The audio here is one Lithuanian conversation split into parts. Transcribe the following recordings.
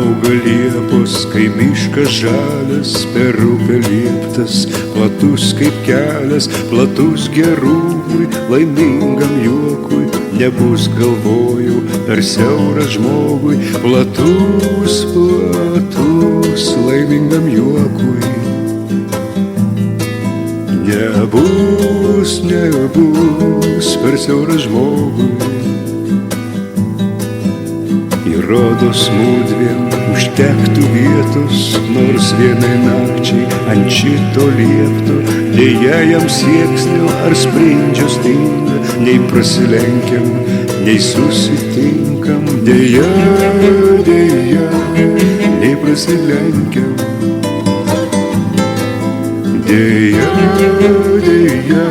auga liepos, kai miškas žalias, per upę lieptas, platus kaip kelias, platus gerumui, laimingam juokui. Nebus, galvojau, per siauras žmogui, platus, platus, laimingam juokui. Nebus, nebus, per siauras žmogui. Rodos mūdvien užtektų vietos, nors vienai nakčiai ant šito liepto. Deja jam sieksnio ar sprindžio stinga, nei prasilenkiam, nei susitinkam. Deja, deja, nei prasilenkiam. Deja, deja,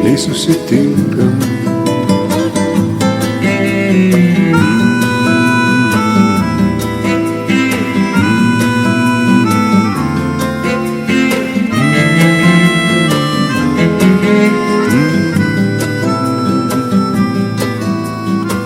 nei susitinkam.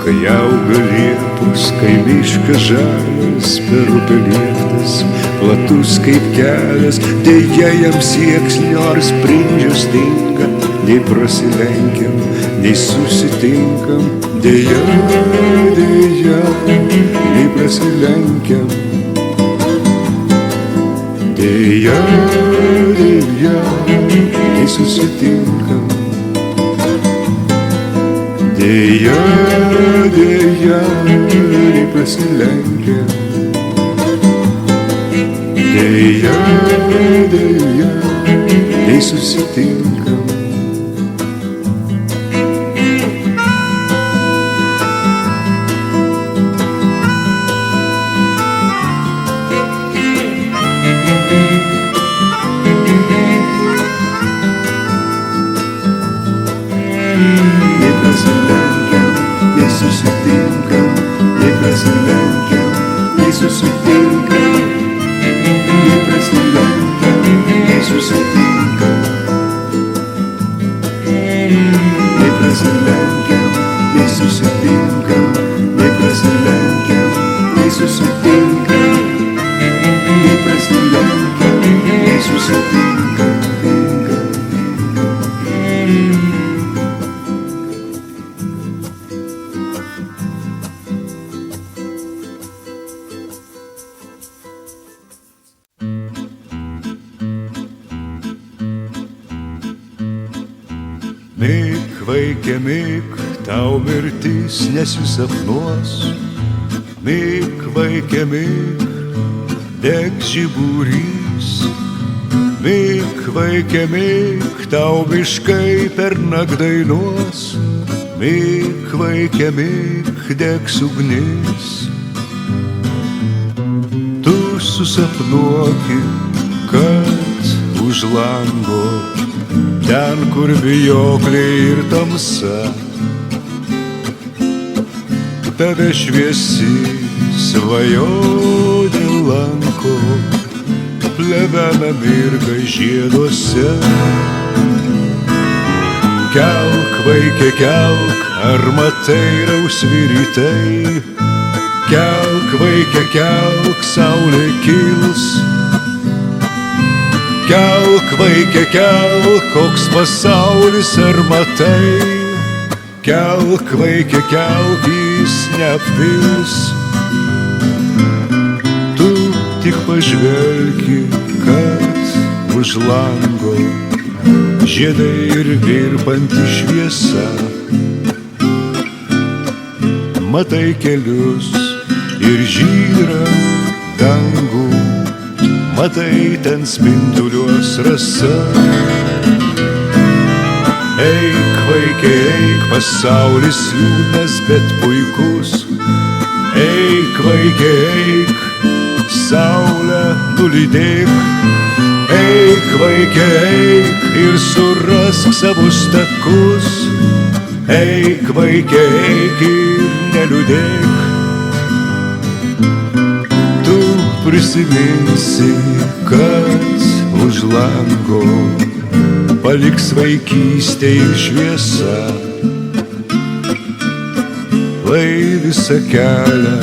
Kai auga liepos, kai miškas žalias, per upę lieptas, platus kaip kelias. Deja jam sieksnio ar sprindžio stinga, nei prasilenkiam, nei susitinkam. Deja, deja, nei prasilenkiam. Deja, deja, nei susitinkam. Deja, deja, nei prasilenkiam. Deja, deja, nei susitinkam. Mik, vaike, mik, tau mirtis nesisapnuos. Mik, vaike, mik, degs žiburys. Mik, vaike, mik, tau miškai pernakt dainuos. Mik, vaike, mik, degs ugnis. Tu susapnuoki, kad už lango, ten, kur vijokliai ir tamsa, tave šviesi svajonė lanko, plevena mirga žieduose. Kelk, vaike, kelk, ar matai rausvi rytai? Kelk, vaike, kelk, saulė kils. Kelk, vaike, kelk, koks pasaulis ar matai? Kelk, vaike, kelk, jis neapvils. Tu tik pažvelgi, kad už lango žiedai ir virpanti šviesa. Matai kelius ir žydrą dangų, matai ten spinduliuos rasa. Eik, vaike, eik, pasaulis liūdnas, bet puikus. Eik, vaike, eik, saulę nulydėk. Eik, vaike, eik ir surask savus takus. Eik, vaike, eik ir neliūdėk. Prisiminsi, kad už lango paliks vaikystė ir šviesa. Lai visą kelią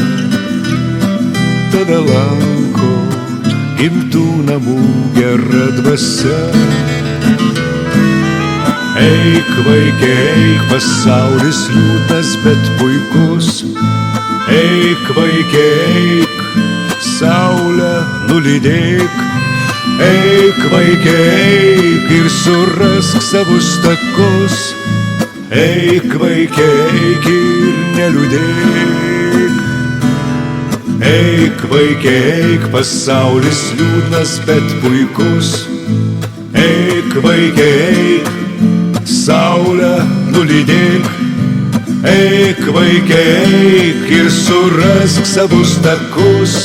tave lanko, gimtų namų gera dvasia. Eik, vaikė, eik, pasaulis liūdnas, bet puikus. Eik, vaikė, eik, saulę nulydėk. Eik, vaikė, eik ir surask savus takus. Eik, vaikė, eik ir neliūdėk. Eik, vaikė, eik, pasaulis liūdnas, bet puikus. Eik, vaikė, eik, saulę nulydėk. Eik, vaikė, eik ir surask savus takus.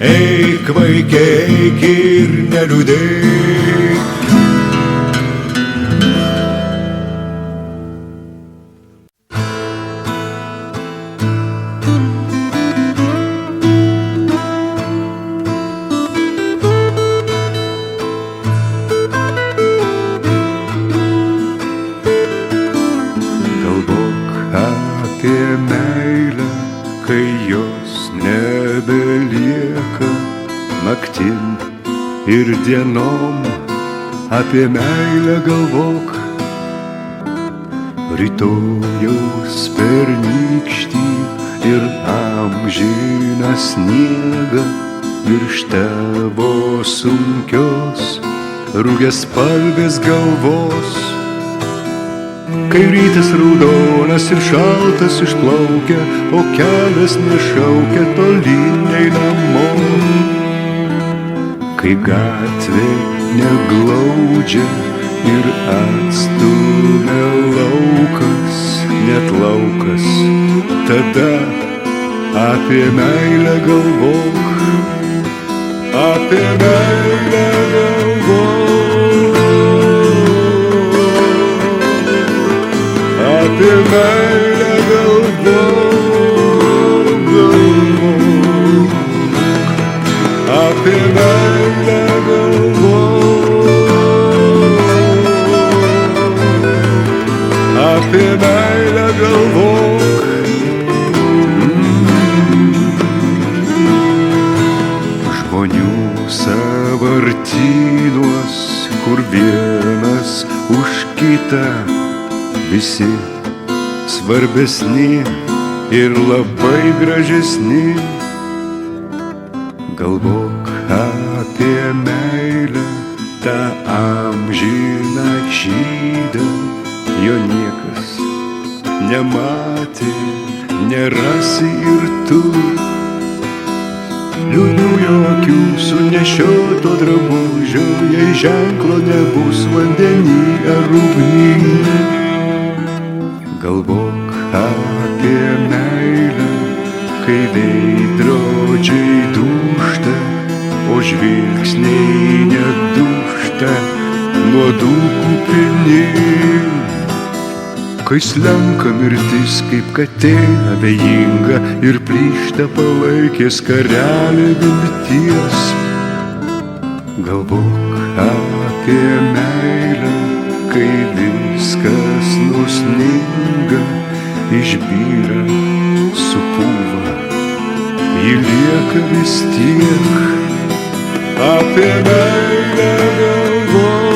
Eik, vaikė, eik ir neliūdėk. Apie meilę, kai jos nebelieka, naktim ir dienom. Apie meilę galvok, rytojaus pernykštį ir amžiną sniegą virš tavo sunkios rugiaspalvės galvos. Kai rytas raudonas ir šaltas išplaukia, o kelias nešaukia tolyn nei namo. Kai gatvė neglaudžia ir atstumia laukas, net laukas, tada apie meilę galvok, apie meilę galvok. Apie meilę galvok, galvok. Apie meilę galvok. Apie meilę galvok. Žmonių sąvartynuos, kur vienas už kitą visi svarbesni ir labai gražesni. Galvok apie meilę, tą amžiną žydą. Jo niekas nematė, nerasi ir tu. Liūdnų akių sunešioto drabužio, jei ženklo nebus vandenį ar ugny. Galvok apie meilę, kai veidrodžiai dūžta, o žvilgsniai nedūžta, nuodų kupini. Kai slenka mirtis kaip katė abejinga ir plyšta palaikės karelė vilties. Galvok apie meilę, kai viskas nusninga, išbyra, supūva, ji lieka vis tiek. Apie meilę galvok,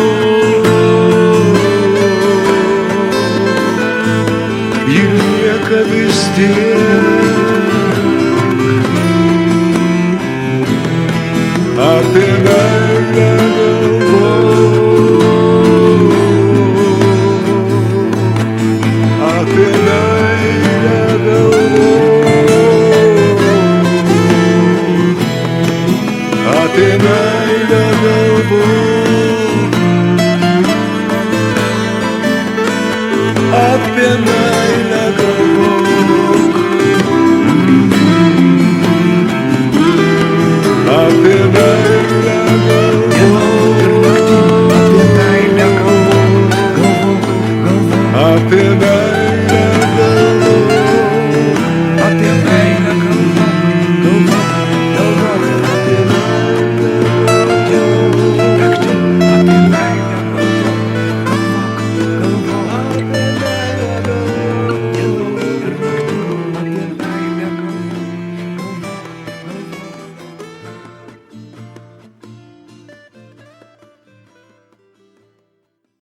ji lieka vis tiek. Apie meilę apie meilę galvok, apie meilę.